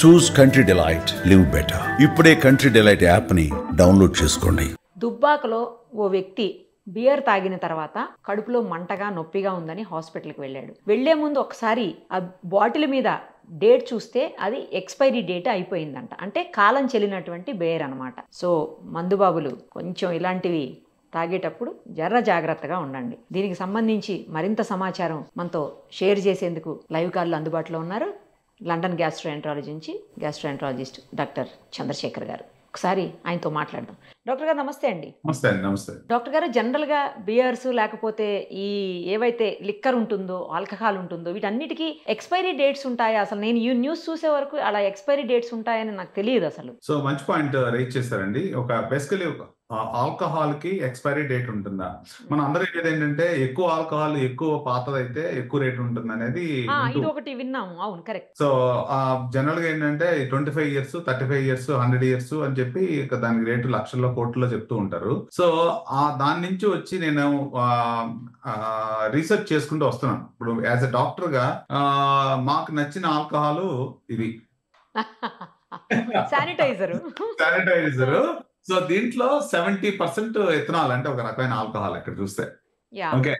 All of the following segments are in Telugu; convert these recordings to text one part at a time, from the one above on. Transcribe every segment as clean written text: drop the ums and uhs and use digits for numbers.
చూస్ కంట్రీ డిలైట్, లివ్ బెటర్. ఇప్పుడే కంట్రీ డిలైట్ యాప్ని డౌన్లోడ్ చేసుకోండి. దుబ్బాకలో ఓ వ్యక్తి బియర్ తాగిన తర్వాత కడుపులో మంటగా నొప్పిగా ఉందని హాస్పిటల్కి వెళ్ళాడు. వెళ్లే ముందు ఒకసారి ఆ బాటిల్ మీద డేట్ చూస్తే అది ఎక్స్పైరీ డేట్ అయిపోయిందంట. అంటే కాలం చెల్లినటువంటి బియర్ అనమాట. సో మందుబాబులు కొంచెం ఇలాంటివి తాగేటప్పుడు జర్ర జాగ్రత్తగా ఉండండి. దీనికి సంబంధించి మరింత సమాచారం మనతో షేర్ చేసేందుకు లైవ్ కాల్లో అందుబాటులో ఉన్నారు లండన్ గ్యాస్ట్రోఎంట్రాలజీ నుంచి గ్యాస్ట్రోఎంట్రాలజిస్ట్ డాక్టర్ చంద్రశేఖర్ గారు. ఒకసారి ఆయనతో మాట్లాడదాం. డాక్టర్ గారు నమస్తే అండి. నమస్తే డాక్టర్ గారు, జనరల్గా బియర్స్ లేకపోతే ఈ ఏవైతే లిక్కర్ ఉంటుందో, ఆల్కహాల్ ఉంటుందో, వీటన్నిటికీ ఎక్స్పైరీ డేట్స్ ఉంటాయా? అసలు నేను ఈ న్యూస్ చూసే వరకు అలా ఎక్స్పైరీ డేట్స్ ఉంటాయని నాకు తెలియదు అసలు. సో మంచి పాయింట్ రైజ్ చేశారండి. బేసికలీ ఆల్కహాల్ కి ఎక్స్పైరీ డేట్ ఉంటుందా? మనం అందరికీ ఏంటంటే ఎక్కువ ఆల్కహాల్ ఎక్కువ పాతదైతే ఎక్కువ రేట్ ఉంటుంది అనేది ఇది ఒకటి విన్నాము. అవును, కరెక్ట్. సో జనరల్ గా ఏంటంటే 25 years 35 years 100 years అని చెప్పి దానికి రేటు లక్షల్లో కోట్లలో చెప్తూ ఉంటారు. సో దాని నుంచి వచ్చి నేను రీసెర్చ్ చేసుకుంటూ వస్తున్నాను. ఇప్పుడు యాజ్ ఎ డాక్టర్ గా మాకు నచ్చిన ఆల్కహాల్ ఇది శానిటైజర్. సో దీంట్లో 70% ఎథనాల్, అంటే ఒక రకమైన ఆల్కహాల్ ఇక్కడ చూస్తే. ఓకే,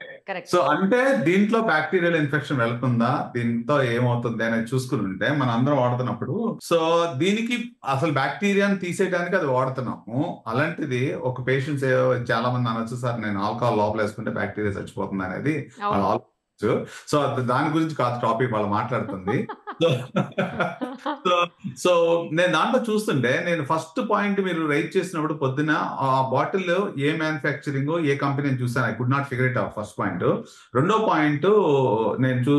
సో అంటే దీంట్లో బ్యాక్టీరియల్ ఇన్ఫెక్షన్ వెళ్తుందా, దీంతో ఏమవుతుంది అనేది చూసుకుని ఉంటే మనం అందరం వాడుతున్నప్పుడు, సో దీనికి అసలు బ్యాక్టీరియాని తీసేయడానికి అది వాడుతున్నాము. అలాంటిది ఒక పేషెంట్స్ చాలా మంది అనొచ్చు, సార్ నేను ఆల్కహాల్ లోపల వేసుకుంటే బ్యాక్టీరియా చచ్చిపోతుంది అనేది. సో దాని గురించి కాదు టాపిక్ వాళ్ళు మాట్లాడుతుంది. సో నేను దాంట్లో చూస్తుంటే, నేను ఫస్ట్ పాయింట్ మీరు రైట్ చేసినప్పుడు పొద్దున ఆ బాటిల్ ఏ మ్యానుఫ్యాక్చరింగ్ ఏ కంపెనీ చూసాను, I could not figure it out. First point. రెండో పాయింట్, నేను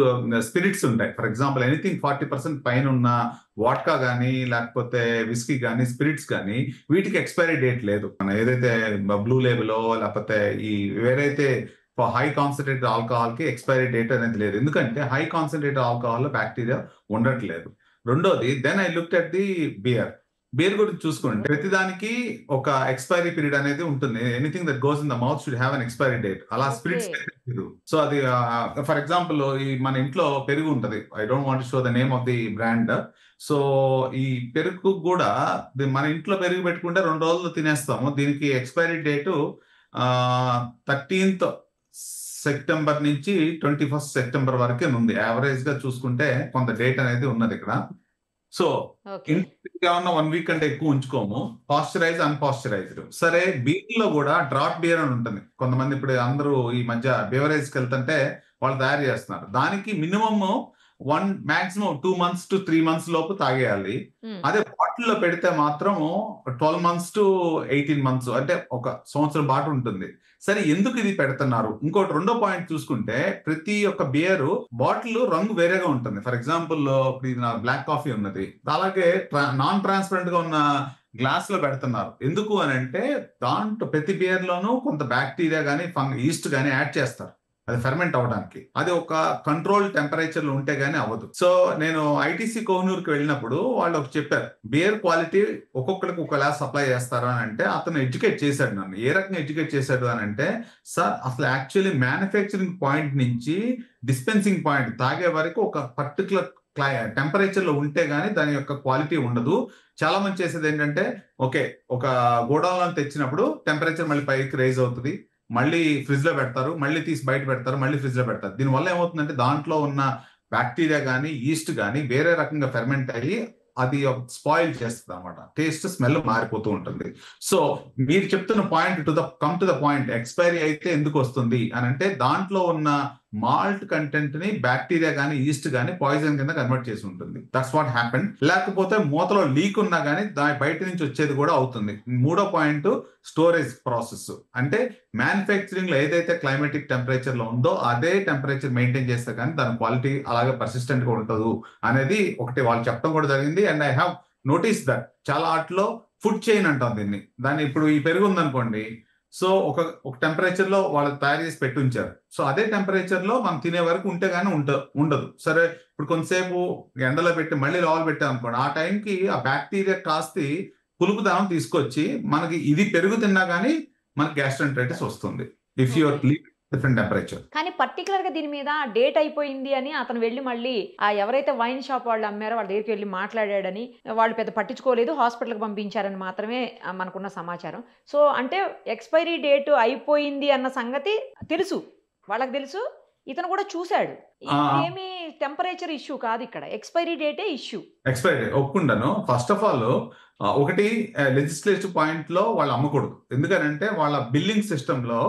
స్పిరిట్స్ ఉంటాయి. ఫర్ ఎగ్జాంపుల్ ఎనీథింగ్ 40% పైన ఉన్న వాడ్కా కానీ లేకపోతే విస్కీ కానీ స్పిరిట్స్ కానీ వీటికి ఎక్స్పైరీ డేట్ లేదు. మన ఏదైతే బ్లూ లేబులో లేకపోతే ఈ వేరైతే హై కాన్సన్ట్రేటెడ్ ఆల్కహాల్ కి ఎక్స్పైరీ డేట్ అనేది లేదు. ఎందుకంటే హై కాన్సన్ట్రేటెడ్ ఆల్కహాల్ లో బ్యాక్టీరియా ఉండట్లేదు. రెండోది, then I looked at the beer గురించి చూసుకుంటే ప్రతిదానికి ఒక ఎక్స్పైరీ పీరియడ్ అనేది ఉంటుంది. Anything that goes in the mouth should have an expiry date. అలా స్పిరిట్స్. సో అది ఫర్ ఎగ్జాంపుల్ ఈ మన ఇంట్లో పెరుగు ఉంటది. I don't want show the name of the brand. So ఈ పెరుగు కూడా మన ఇంట్లో పెరుగు పెట్టుకుంటే 2 రోజులు తినేస్తాము. దీనికి ఎక్స్పైరీ డేటు 13th September నుంచి 21st September వరకే ఉంది. యావరేజ్ గా చూసుకుంటే కొంత డేట్ అనేది ఉన్నది ఇక్కడ. సో ఏమన్నా 1 week కంటే ఎక్కువ ఉంచుకోము. పాస్చరైజ్ అన్పాస్చరైజ్డ్. సరే, బీర్ లో కూడా డ్రాట్ బియర్ అని ఉంటుంది. కొంతమంది ఇప్పుడు అందరూ ఈ మధ్య బెవరేజ్కి వెళ్తుంటే వాళ్ళు తయారు చేస్తున్నారు. దానికి minimum maximum 2 months to 3 months లోపు తాగేయాలి. అదే బాటిల్లో పెడితే మాత్రం 12 months to 18 months, అంటే 1 సంవత్సరం పాటు ఉంటుంది. సరే, ఎందుకు ఇది పెడుతున్నారు? ఇంకోటి రెండో పాయింట్ చూసుకుంటే, ప్రతి ఒక్క బియర్ బాటిల్ రంగు వేరేగా ఉంటుంది. ఫర్ ఎగ్జాంపుల్ ఇప్పుడు బ్లాక్ కాఫీ ఉన్నది, అలాగే నాన్ ట్రాన్స్పరెంట్ గా ఉన్న గ్లాస్ లో పెడుతున్నారు. ఎందుకు అని అంటే దాంట్లో ప్రతి బియర్ లోనూ కొంత బ్యాక్టీరియా గానీ ఈస్ట్ గానీ యాడ్ చేస్తారు అది ఫెర్మెంట్ అవడానికి. అది ఒక కంట్రోల్ టెంపరేచర్ లో ఉంటే గానీ అవ్వదు. సో నేను ఐటీసీ కోహినూర్కి వెళ్ళినప్పుడు వాళ్ళు ఒక చెప్పారు, బియర్ క్వాలిటీ ఒక్కొక్కరికి ఒకలా సప్లై చేస్తారు అని అంటే అతను ఎడ్యుకేట్ చేశాడు నన్ను. ఏ రకంగా ఎడ్యుకేట్ చేశాడు అని అంటే, సార్ అసలు యాక్చువల్లీ మ్యానుఫ్యాక్చరింగ్ పాయింట్ నుంచి డిస్పెన్సింగ్ పాయింట్ తాగే వరకు ఒక పర్టికులర్ టెంపరేచర్ లో ఉంటే గానీ దాని యొక్క క్వాలిటీ ఉండదు. చాలా మంది చేసేది ఏంటంటే, ఓకే ఒక గోడౌన్ లో తెచ్చినప్పుడు టెంపరేచర్ మళ్ళీ పైకి రైజ్ అవుతుంది, మళ్ళీ ఫ్రిడ్జ్ లో పెడతారు, మళ్ళీ తీసి బయట పెడతారు, మళ్ళీ ఫ్రిడ్జ్ లో పెడతారు. దీనివల్ల ఏమవుతుందంటే దాంట్లో ఉన్న బ్యాక్టీరియా కానీ ఈస్ట్ కానీ వేరే రకంగా ఫెర్మెంట్ అయ్యి అది స్పాయిల్ చేస్తుంది అనమాట. టేస్ట్ స్మెల్ మారిపోతూ ఉంటుంది. సో మీరు చెప్తున్న point come to the point, expiry అయితే ఎందుకు వస్తుంది అని అంటే దాంట్లో ఉన్న మాల్ట్ కంటెంట్ ని బ్యాక్టీరియా కానీ ఈస్ట్ కానీ పాయిజన్ కింద కన్వర్ట్ చేసి ఉంటుంది. That's what happen. లేకపోతే మూతలో లీక్ ఉన్నా కానీ దాని బయట నుంచి వచ్చేది కూడా అవుతుంది. మూడో పాయింట్, స్టోరేజ్ ప్రాసెస్. అంటే మ్యానుఫ్యాక్చరింగ్ లో ఏదైతే క్లైమేటిక్ టెంపరేచర్ లో ఉందో అదే టెంపరేచర్ మెయింటైన్ చేస్తే కానీ దాని క్వాలిటీ అలాగే పర్సిస్టెంట్ గా ఉంటుంది అనేది ఒకటి వాళ్ళు చెప్పడం కూడా జరిగింది. And I have notice that చాలా వాటిలో ఫుడ్ చైన్ అంటాం దీన్ని. దాన్ని ఇప్పుడు ఈ పెరుగు ఉందనుకోండి, సో ఒక టెంపరేచర్ లో వాళ్ళు తయారు చేసి పెట్టి ఉంచారు. సో అదే టెంపరేచర్ లో మనం తినే వరకు ఉంటే గానీ ఉండదు. సరే, ఇప్పుడు కొంతసేపు ఎండలో పెట్టి మళ్ళీ లోపల పెట్టాం అనుకోండి, ఆ టైంకి ఆ బ్యాక్టీరియా కాస్త పులుపుదనం తీసుకొచ్చి మనకి ఇది పెరుగు తిన్నా గానీ మనకి గ్యాస్ట్రైటిస్ వస్తుంది. If you're different temperature. కానీ పర్టికులర్ గా దీని మీద డేట్ అయిపోయింది అని అతను వెళ్ళి మళ్ళీ ఎవరైతే వైన్ షాప్ వాళ్ళు అమ్మారో వాళ్ళ దగ్గరికి వెళ్ళి మాట్లాడాడని, వాళ్ళు పెద్ద పట్టించుకోలేదు, హాస్పిటల్కి పంపించారని మాత్రమే మనకున్న సమాచారం. సో అంటే ఎక్స్పైరీ డేట్ అయిపోయింది అన్న సంగతి తెలుసు, వాళ్ళకి తెలుసు, ఇతను కూడా చూశాడు. ఇదేమి టెంపరేచర్ ఇష్యూ కాదు, ఇక్కడ ఎక్స్పైరీ డేటే ఇష్యూ. ఎక్స్పైరీ ఒప్పుకుంటాను. ఫస్ట్ ఆఫ్ ఆల్ ఒకటి లెజిస్లేటివ్ పాయింట్ లో వాళ్ళు అమ్మకూడదు. ఎందుకనంటే వాళ్ళ బిల్లింగ్ సిస్టమ్ లో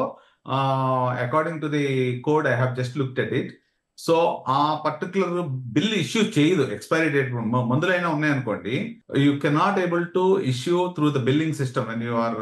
according to the code I have just looked at it. So ఆ పర్టికులర్ బిల్ ఇష్యూ చేయదు ఎక్స్పైరీ డేట్. మందులైనా ఉన్నాయనుకోండి, you cannot able to issue through the billing system and you are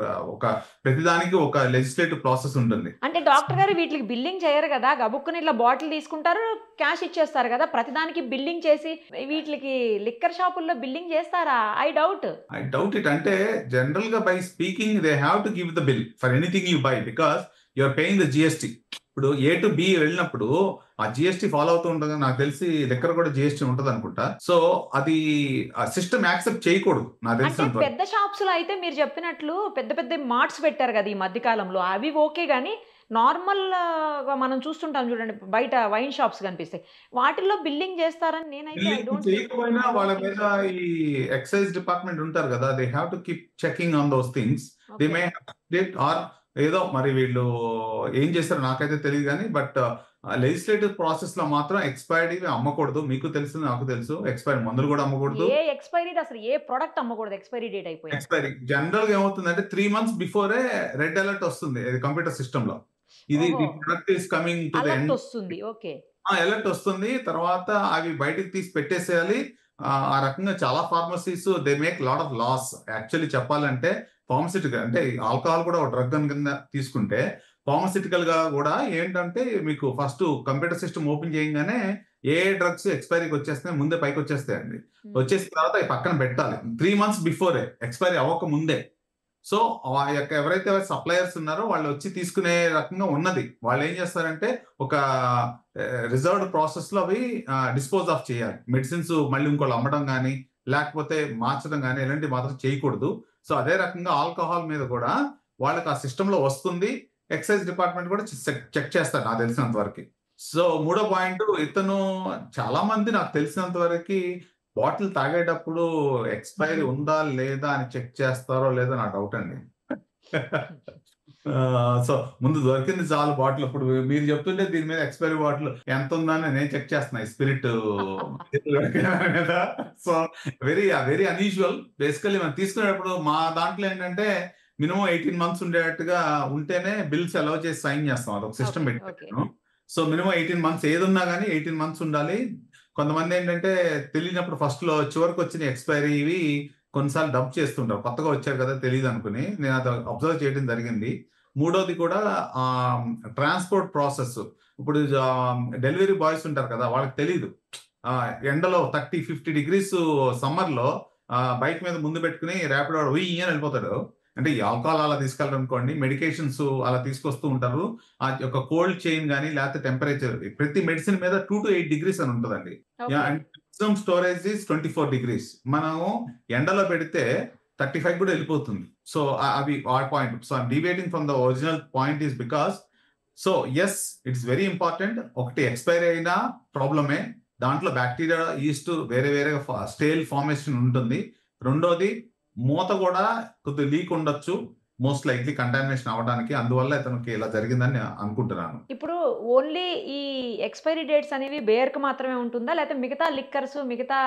ప్రతిదానికి ఒక లెజిస్లేటివ్ ప్రాసెస్ ఉంటుంది. అంటే డాక్టర్ గారు వీటికి బిల్లింగ్ చేయరు కదా, గబుక్కుని ఇట్లా బాటిల్ తీసుకుంటారు, క్యాష్ ఇచ్చేస్తారు కదా, ప్రతిదానికి బిల్లింగ్ చేసి వీటికి లిక్కర్ షాపుల్లో బిల్లింగ్ చేస్తారా? I doubt it. అంటే జనరల్ గా by speaking they have to give the bill for anything you buy because you are paying the GST. ఇప్పుడు ఏ టు బి వెళ్ళినప్పుడు ఆ జిఎస్టీ ఫాలో అవుతూ ఉంటుంది. నాకు తెలిసి లెక్కర్ కూడా జిఎస్టీ ఉంటుంది అనుకుంటా. సో అది ఆ సిస్టమ్ యాక్సెప్ట్ చేయకూడదు నాకు తెలిసినంత. పెద్ద షాప్స్ లో అయితే మీరు చెప్పినట్లు పెద్ద పెద్ద మార్ట్స్ పెట్టారు కదా ఈ మధ్య కాలంలో, అవి ఓకే, కానీ నార్మల్ మనం చూస్తుంటాం చూడండి, బయట వైన్ షాప్స్ కనిపిస్తాయి, వాటిల్లో బిల్లింగ్ చేస్తారని నేనైతే ఐ డోంట్. చేయకపోయినా వాళ్ళ మీద ఈ ఎక్సైజ్ డిపార్ట్మెంట్ ఉంటారు కదా, they have to keep checking on those things. They may or ఏదో మరి వీళ్ళు ఏం చేస్తారో నాకైతే తెలియదు కానీ, బట్ లెజిస్లేటివ్ ప్రాసెస్ లో మాత్రం ఎక్స్పైరీ అమ్మకూడదు. మీకు తెలుసు, నాకు తెలుసు, ఎక్స్పైరీ మందులు కూడా అమ్మకూడదు. ఏ ఎక్స్పైరీ అసలు ఏ ప్రొడక్ట్ అమ్మకూడదు ఎక్స్పైరీ డేట్ అయిపోయింది. ఎక్స్పైరీ జనరల్ గా ఏమవుతుందంటే 3 months బిఫోరే రెడ్ అలర్ట్ వస్తుంది కంప్యూటర్ సిస్టమ్ లో. ఇది product is coming to the end వస్తుంది. ఓకే, అలర్ట్ వస్తుంది. తర్వాత అవి బయటికి తీసి పెట్టేసేయాలి. ఆ రకంగా చాలా pharmacies they make lot of loss. Actually చెప్పాలంటే ఫార్మసిటికల్ అంటే ఆల్కహాల్ కూడా ఒక డ్రగ్ కింద తీసుకుంటే, ఫార్మసిటికల్ గా కూడా ఏంటంటే మీకు ఫస్ట్ కంప్యూటర్ సిస్టమ్ ఓపెన్ చేయగానే ఏ డ్రగ్స్ ఎక్స్పైరీకి వచ్చేస్తాయి ముందే పైకి వచ్చేస్తాయండి. వచ్చేసిన తర్వాత అవి పక్కన పెట్టాలి 3 months బిఫోరే, ఎక్స్పైరీ అవ్వక ముందే. సో ఆ యొక్క ఎవరైతే సప్లయర్స్ ఉన్నారో వాళ్ళు వచ్చి తీసుకునే రకంగా ఉన్నది. వాళ్ళు ఏం చేస్తారంటే ఒక రిజర్వ్డ్ ప్రాసెస్ లో అవి డిస్పోజ్ ఆఫ్ చేయాలి. మెడిసిన్స్ మళ్ళీ ఇంకోళ్ళు అమ్మడం కానీ లేకపోతే మార్చడం కానీ ఇలాంటివి మాత్రం చేయకూడదు. సో అదే రకంగా ఆల్కహాల్ మీద కూడా వాళ్ళకి ఆ సిస్టమ్ లో వస్తుంది. ఎక్సైజ్ డిపార్ట్మెంట్ కూడా చెక్ చేస్తారు నాకు తెలిసినంత వరకు. సో మూడో పాయింట్, ఇతను చాలా మంది నాకు తెలిసినంత వరకు బాటిల్ తాగేటప్పుడు ఎక్స్పైరీ ఉందా లేదా అని చెక్ చేస్తారో లేదో నా డౌట్ అండి. సో ముందు దొరికింది చాలు బాటిల్. ఇప్పుడు మీరు చెప్తుంటే దీని మీద ఎక్స్పైరీ బాటిల్ ఎంత ఉందని నేను చెక్ చేస్తున్నా స్పిరిట్ మీద. So very very unusual. Basically మనం తీసుకునేటప్పుడు మా దాంట్లో ఏంటంటే మినిమం 18 months ఉండేటట్టుగా ఉంటేనే బిల్స్ అలౌ చేసి సైన్ చేస్తాం. అదొక సిస్టమ్ పెట్టాను. సో మినిమం 18 months ఏది ఉన్నా కానీ 18 months ఉండాలి. కొంతమంది ఏంటంటే తెలియనప్పుడు ఫస్ట్ లో చివరికి వచ్చిన ఎక్స్పైరీ ఇవి కొన్నిసార్లు డబ్ చేస్తుంటారు, కొత్తగా వచ్చారు కదా తెలియదు అనుకుని. నేను అది అబ్జర్వ్ చేయడం జరిగింది. మూడోది కూడా ట్రాన్స్పోర్ట్ ప్రాసెస్. ఇప్పుడు డెలివరీ బాయ్స్ ఉంటారు కదా, వాళ్ళకి తెలియదు ఎండలో 30-50 degrees సమ్మర్ లో బైక్ మీద ముందు పెట్టుకుని ర్యాపిడో అని వెళ్ళిపోతాడు. అంటే ఈ ఆల్కహాల్ అలా తీసుకెళ్ళరు అనుకోండి, మెడికేషన్స్ అలా తీసుకొస్తూ ఉంటారు. ఆ యొక్క కోల్డ్ చైన్ కానీ లేకపోతే టెంపరేచర్ ప్రతి మెడిసిన్ మీద 2 to 8 degrees అని ఉంటుందండి. And storage is 24 degrees. మనము ఎండలో పెడితే 35 కూడా వెళ్ళిపోతుంది. సో అవి ఆ point. So I'm deviating from the original point is because so as it's very important. ఒకటి ఎక్స్పైరీ అయినా ప్రాబ్లమే, దాంట్లో బ్యాక్టీరియా ఈస్ట్ వేరే వేరే స్టేల్ ఫార్మేషన్ ఉంటుంది. రెండోది మూత కూడా కొద్దిగా లీక్ ఉండొచ్చు, మోస్ట్ లైక్లీ కంటామినేషన్ అవ్వడానికి. అందువల్ల ఇతనికి ఇలా జరిగిందని అనుకుంటున్నాను. ఇప్పుడు ఓన్లీ ఈ ఎక్స్పైరీ డేట్స్ అనేవి బేర్కి మాత్రమే ఉంటుందా, లేకపోతే మిగతా లిక్కర్స్, మిగతా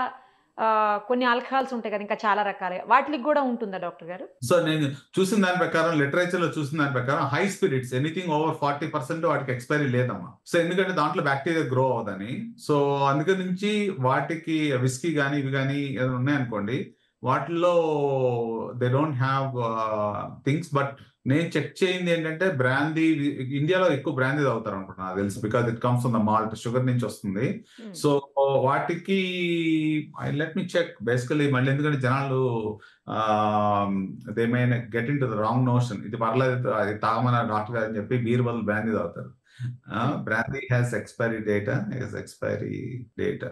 కొన్ని ఆల్కహాల్స్ ఉంటాయి కదా ఇంకా చాలా రకాలు, వాటికి కూడా ఉంటుందా డాక్టర్ గారు? సో నేను చూసిన దాని ప్రకారం, లిటరేచర్ లో చూసిన దాని ప్రకారం హై స్పిరిట్స్ ఎనీథింగ్ ఓవర్ 40% వాటికి ఎక్స్పైరీ లేదమ్మా. సో ఎందుకంటే దాంట్లో బ్యాక్టీరియా గ్రో అవ్వదని. సో అందుకని నుంచి వాటికి విస్కీ కానీ ఇవి కానీ ఏదైనా ఉన్నాయనుకోండి, వాటిల్లో they don't have things. But నేను చెక్ చేయింది ఏంటంటే బ్రాందీ, ఇండియాలో ఎక్కువ బ్రాందీ తాగుతారు అనుకుంటున్నా నాకు తెలుసు, because it comes from the malt, sugar నుంచి వస్తుంది. సో వాటికి లెట్ మీ చెక్ బేసికలీ మళ్ళీ, ఎందుకంటే జనాలు they may get in to the wrong notion. ఇది పర్లేదు అది తాగమని డాక్టర్ గారు అని చెప్పి బీర్ బదులు బ్రాందీ తాగుతారు. Brandy has expiry data.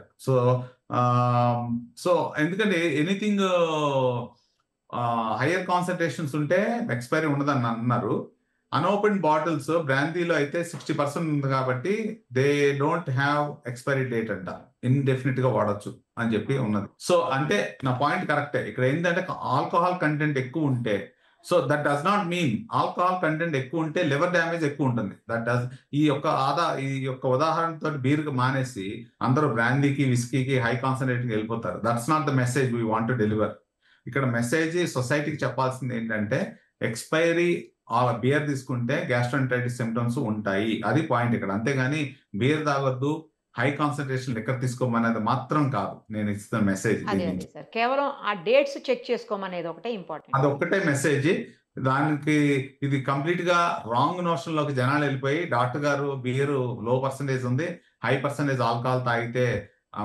So ఎందుకంటే ఎనీథింగ్ హయ్యర్ కాన్సన్ట్రేషన్స్ ఉంటే ఎక్స్పైరీ ఉండదని అన్నారు. అన్ఓపెన్ బాటిల్స్ బ్రాందీలో అయితే 60% ఉంది కాబట్టి they don't have expiry date అంట, ఇండెఫినెట్ గా వాడచ్చు అని చెప్పి ఉన్నది. సో అంటే నా పాయింట్ కరెక్టే. ఇక్కడ ఏంటంటే ఆల్కహాల్ కంటెంట్ ఎక్కువ ఉంటే, so that does not mean alcohol content ఎక్కువ ఉంటే లివర్ డ్యామేజ్ ఎక్కువ ఉంటుంది. ఈ యొక్క ఉదాహరణతో బీర్ మానేసి అందరూ బ్రాందీకి విస్కీకి హై కాన్సన్ట్రేట్కి వెళ్ళిపోతారు. That's not the message we want to deliver. ఇక్కడ మెసేజ్ సొసైటీకి చెప్పాల్సింది ఏంటంటే ఎక్స్పైరీ బియర్ తీసుకుంటే గ్యాస్ట్రోఎంటరైటిస్ సిమ్టమ్స్ ఉంటాయి, అది పాయింట్ ఇక్కడ. అంతేగాని బియర్ తాగొద్దు, హై కాన్సన్ట్రేషన్ లిక్కర్ తీసుకోమనేది మాత్రం కాదు నేను ఇస్తున్న మెసేజ్. కేవలం ఆ డేట్స్ చెక్ చేసుకోమనేది ఒకటే ఇంపార్టెంట్, అది ఒక్కటే మెసేజ్. దానికి ఇది కంప్లీట్ గా రాంగ్ నోషన్ లోకి జనాలు వెళ్ళిపోయి డాక్టర్ గారు బియర్ లో పర్సంటేజ్ ఉంది, హై పర్సంటేజ్ ఆల్కహాల్ తాగితే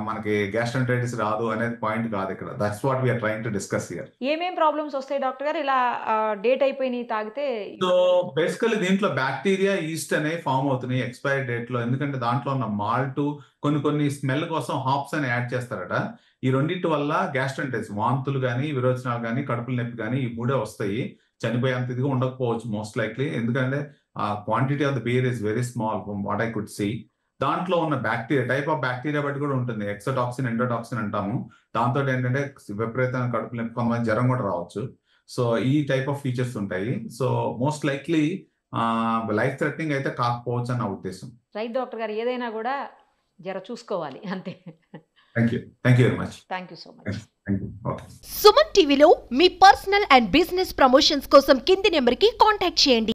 మనకి గ్యాస్ట్రోఎంటరైటిస్ రాదు అనేది పాయింట్ కాదు ఇక్కడ. That's what we're trying to discuss here. ఏమేం ప్రాబ్లమ్స్ వస్తాయి డాక్టర్ గారు ఇలా డేట్ అయిపోయి తాగితే? సో బేసికల్లీ దీంట్లో బ్యాక్టీరియా, ఈస్ట్ అనేవి ఫామ్ అవుతున్నాయి ఎక్స్పైరీ డేట్ లో. ఎందుకంటే దాంట్లో ఉన్న మాల్ట్, కొన్ని స్మెల్ కోసం హాప్స్ అని యాడ్ చేస్తారట. ఈ రెండింటి వల్ల గ్యాస్ట్రోఎంటరైటిస్, వాంతులు కానీ, విరోచనాలు కానీ, కడుపుల నొప్పి కానీ, ఈ మూడే వస్తాయి. చనిపోయేంత ఇదిగా ఉండకపోవచ్చు మోస్ట్ లైక్లీ, ఎందుకంటే quantity of the beer is very small from what I could see. దాంట్లో ఉన్న బ్యాక్టీరియా, టైప్ ఆఫ్ బ్యాక్టీరియా బట్టి కూడా ఉంటుంది. ఎక్సోటాక్సిన్, ఎండోటాక్సిన్ అంటాము. దాంతో ఏంటంటే విపరీతమైన కడుపు నొప్పి, కొంతమంది జ్వరం కూడా రావచ్చు. సో ఈ టైప్ ఆఫ్ ఫీచర్స్ ఉంటాయి. So most likely life threatening అయితే కాకపోవచ్చు అని నా ఉద్దేశం. రైట్ డాక్టర్ గారు, ఏదైనా కూడా జర చూసుకోవాలి అంతే. Thank you very much. Thank you so much. Suman టీవీలో మీ పర్సనల్ అండ్ బిజినెస్ ప్రమోషన్స్ కోసం కింది నెంబర్కి కాంటాక్ట్ చేయండి.